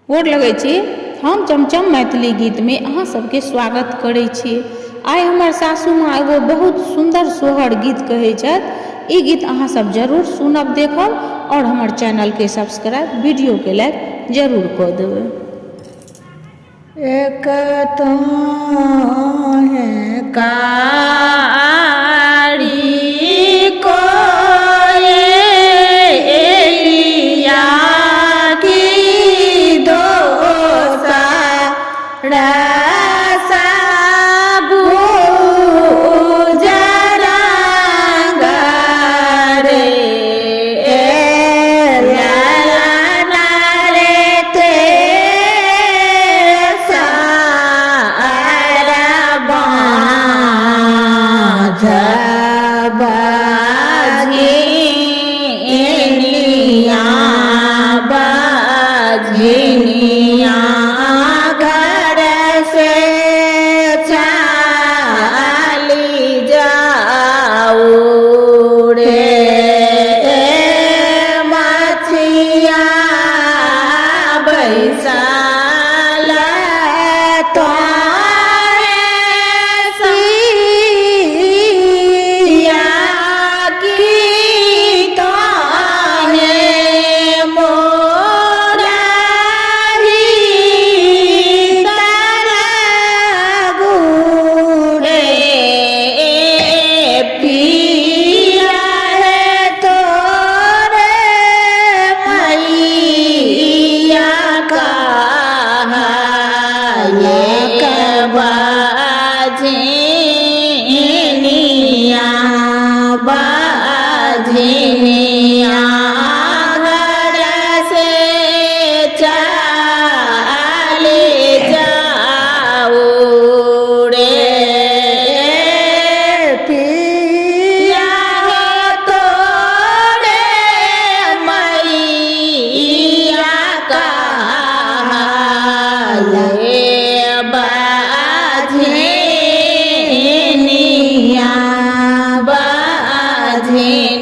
गोर लगै छी। हम चमचम मैथिली गीत में अहाँ सबके स्वागत करै छी। आइ हमर सासू माँ एगो बहुत सुंदर सोहर गीत कहै छथि। ई गीत अहाँ सब जरूर सुनब, देखब और हमर चैनल के सब्सक्राइब, वीडियो के लाइक जरूर कऽ देबै। एक तो है कारी को एलिया की दो सारा बाजिनिया घर से चाली जाऊ रे मछिया बैसाल बाजिनिया घर से चाली जाऊ रे पिया तोरे मैया कहाले बाजिनिया बाजिनिया